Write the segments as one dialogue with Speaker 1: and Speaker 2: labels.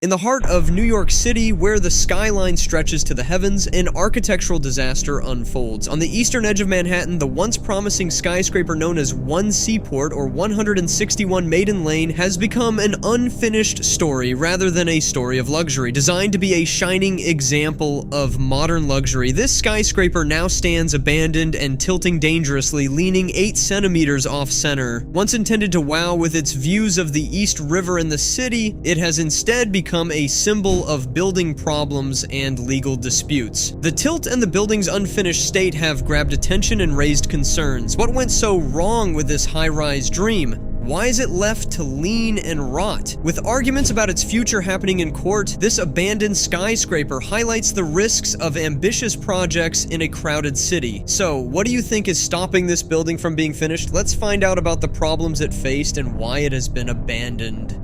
Speaker 1: In the heart of New York City, where the skyline stretches to the heavens, an architectural disaster unfolds. On the eastern edge of Manhattan, the once promising skyscraper known as One Seaport, or 161 Maiden Lane, has become an unfinished story rather than a story of luxury. Designed to be a shining example of modern luxury, this skyscraper now stands abandoned and tilting dangerously, leaning 8 centimeters off-center. Once intended to wow with its views of the East River and the city, it has instead become a symbol of building problems and legal disputes. The tilt and the building's unfinished state have grabbed attention and raised concerns. What went so wrong with this high-rise dream? Why is it left to lean and rot? With arguments about its future happening in court, this abandoned skyscraper highlights the risks of ambitious projects in a crowded city. So, what do you think is stopping this building from being finished? Let's find out about the problems it faced and why it has been abandoned.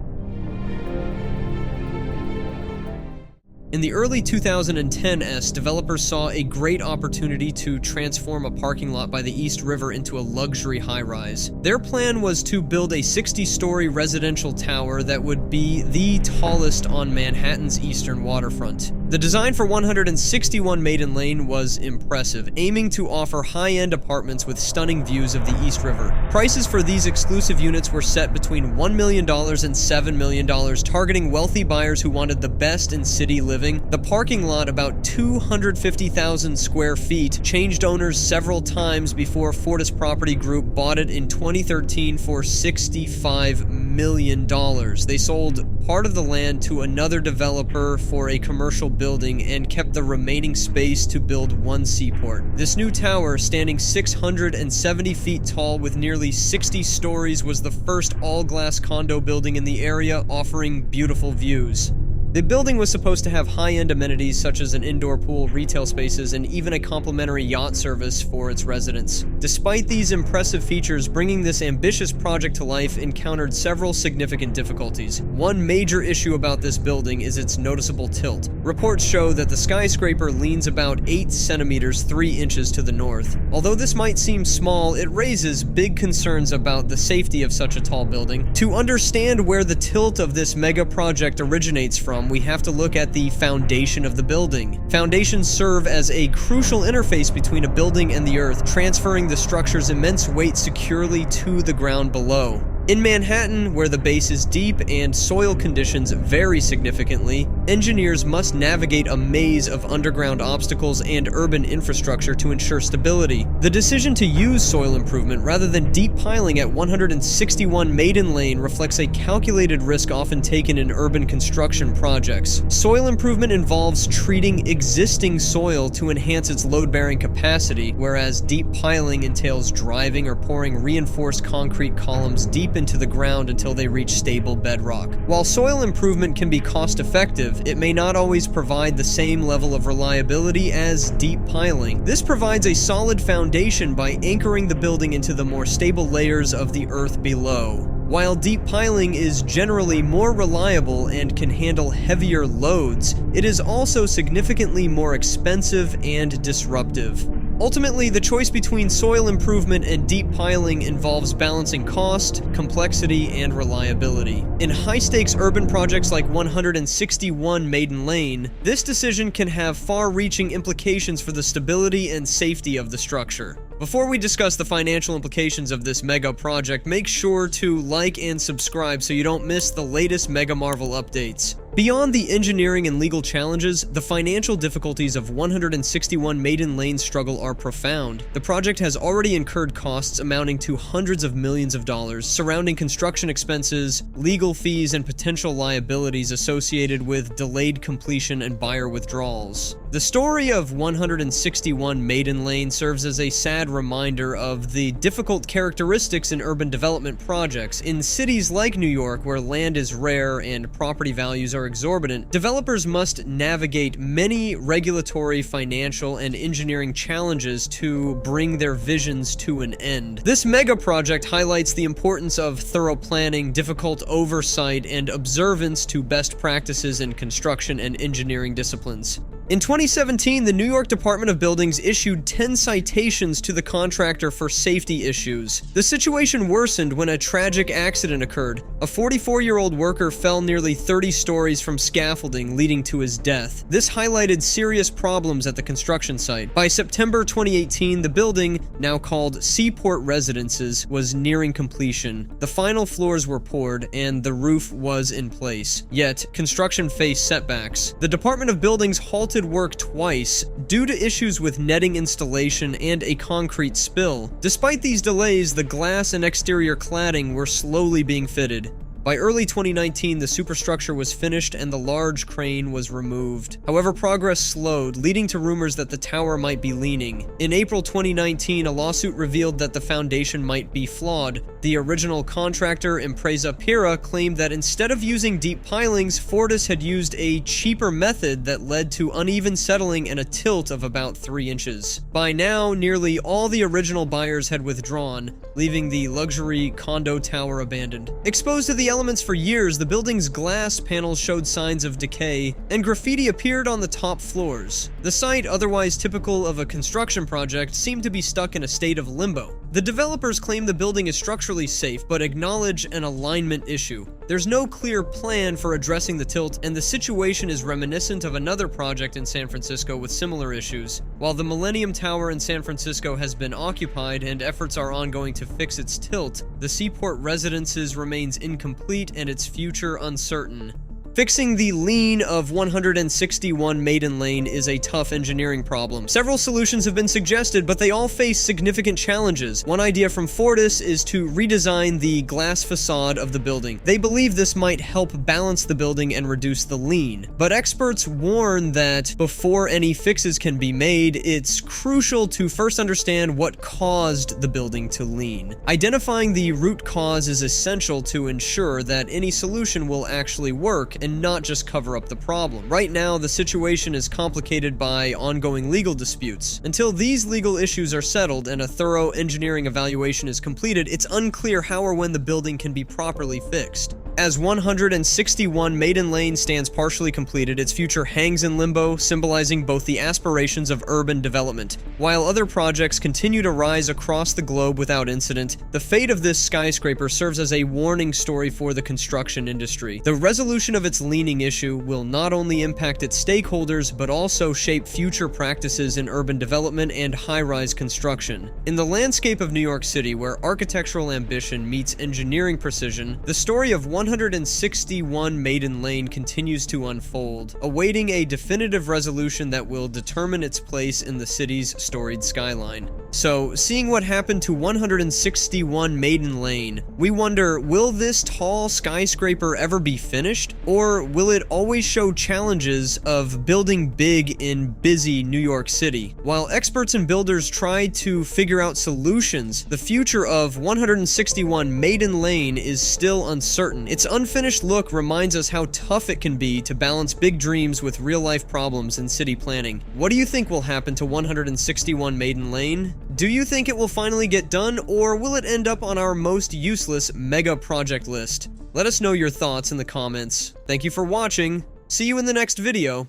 Speaker 1: In the early 2010s, developers saw a great opportunity to transform a parking lot by the East River into a luxury high-rise. Their plan was to build a 60-story residential tower that would be the tallest on Manhattan's eastern waterfront. The design for 161 Maiden Lane was impressive, aiming to offer high-end apartments with stunning views of the East River. Prices for these exclusive units were set between $1 million and $7 million, targeting wealthy buyers who wanted the best in city living. The parking lot, about 250,000 square feet, changed owners several times before Fortis Property Group bought it in 2013 for $65 million. They sold part of the land to another developer for a commercial building and kept the remaining space to build One Seaport. This new tower, standing 670 feet tall with nearly 60 stories, was the first all-glass condo building in the area, offering beautiful views. The building was supposed to have high-end amenities such as an indoor pool, retail spaces, and even a complimentary yacht service for its residents. Despite these impressive features, bringing this ambitious project to life encountered several significant difficulties. One major issue about this building is its noticeable tilt. Reports show that the skyscraper leans about 8 centimeters 3 inches to the north. Although this might seem small, it raises big concerns about the safety of such a tall building. To understand where the tilt of this mega project originates from, we have to look at the foundation of the building. Foundations serve as a crucial interface between a building and the earth, transferring the structure's immense weight securely to the ground below. In Manhattan, where the base is deep and soil conditions vary significantly, engineers must navigate a maze of underground obstacles and urban infrastructure to ensure stability. The decision to use soil improvement rather than deep piling at 161 Maiden Lane reflects a calculated risk often taken in urban construction projects. Soil improvement involves treating existing soil to enhance its load-bearing capacity, whereas deep piling entails driving or pouring reinforced concrete columns deep into the ground until they reach stable bedrock. While soil improvement can be cost-effective, it may not always provide the same level of reliability as deep piling. This provides a solid foundation by anchoring the building into the more stable layers of the earth below. While deep piling is generally more reliable and can handle heavier loads, it is also significantly more expensive and disruptive. Ultimately, the choice between soil improvement and deep piling involves balancing cost, complexity, and reliability. In high-stakes urban projects like 161 Maiden Lane, this decision can have far-reaching implications for the stability and safety of the structure. Before we discuss the financial implications of this mega project, make sure to like and subscribe so you don't miss the latest Mega Marvel updates. Beyond the engineering and legal challenges, the financial difficulties of 161 Maiden Lane's struggle are profound. The project has already incurred costs amounting to hundreds of millions of dollars, surrounding construction expenses, legal fees, and potential liabilities associated with delayed completion and buyer withdrawals. The story of 161 Maiden Lane serves as a sad reminder of the difficult characteristics in urban development projects. In cities like New York, where land is rare and property values are exorbitant, developers must navigate many regulatory, financial, and engineering challenges to bring their visions to an end. This mega project highlights the importance of thorough planning, difficult oversight, and observance to best practices in construction and engineering disciplines. In 2017, the New York Department of Buildings issued 10 citations to the contractor for safety issues. The situation worsened when a tragic accident occurred. A 44-year-old worker fell nearly 30 stories from scaffolding, leading to his death. This highlighted serious problems at the construction site. By September 2018, the building, now called Seaport Residences, was nearing completion. The final floors were poured, and the roof was in place. Yet, construction faced setbacks. The Department of Buildings halted work twice due to issues with netting installation and a concrete spill. Despite these delays, the glass and exterior cladding were slowly being fitted. By early 2019, the superstructure was finished and the large crane was removed. However, progress slowed, leading to rumors that the tower might be leaning. In April 2019, a lawsuit revealed that the foundation might be flawed. The original contractor, Impreza Pira, claimed that instead of using deep pilings, Fortis had used a cheaper method that led to uneven settling and a tilt of about 3 inches. By now, nearly all the original buyers had withdrawn, leaving the luxury condo tower abandoned. Exposed to the elements for years, the building's glass panels showed signs of decay, and graffiti appeared on the top floors. The site, otherwise typical of a construction project, seemed to be stuck in a state of limbo. The developers claim the building is structurally safe, but acknowledge an alignment issue. There's no clear plan for addressing the tilt, and the situation is reminiscent of another project in San Francisco with similar issues. While the Millennium Tower in San Francisco has been occupied and efforts are ongoing to fix its tilt, the Seaport Residences remains incomplete and its future uncertain. Fixing the lean of 161 Maiden Lane is a tough engineering problem. Several solutions have been suggested, but they all face significant challenges. One idea from Fortis is to redesign the glass facade of the building. They believe this might help balance the building and reduce the lean. But experts warn that before any fixes can be made, it's crucial to first understand what caused the building to lean. Identifying the root cause is essential to ensure that any solution will actually work and not just cover up the problem. Right now, the situation is complicated by ongoing legal disputes. Until these legal issues are settled and a thorough engineering evaluation is completed, it's unclear how or when the building can be properly fixed. As 161 Maiden Lane stands partially completed, its future hangs in limbo, symbolizing both the aspirations of urban development. While other projects continue to rise across the globe without incident, the fate of this skyscraper serves as a warning story for the construction industry. The resolution of its leaning issue will not only impact its stakeholders, but also shape future practices in urban development and high-rise construction. In the landscape of New York City, where architectural ambition meets engineering precision, the story of 161 Maiden Lane continues to unfold, awaiting a definitive resolution that will determine its place in the city's storied skyline. So, seeing what happened to 161 Maiden Lane, we wonder, will this tall skyscraper ever be finished? Or will it always show challenges of building big in busy New York City? While experts and builders try to figure out solutions, the future of 161 Maiden Lane is still uncertain. Its unfinished look reminds us how tough it can be to balance big dreams with real-life problems in city planning. What do you think will happen to 161 Maiden Lane? Do you think it will finally get done, or will it end up on our most useless mega project list? Let us know your thoughts in the comments. Thank you for watching. See you in the next video.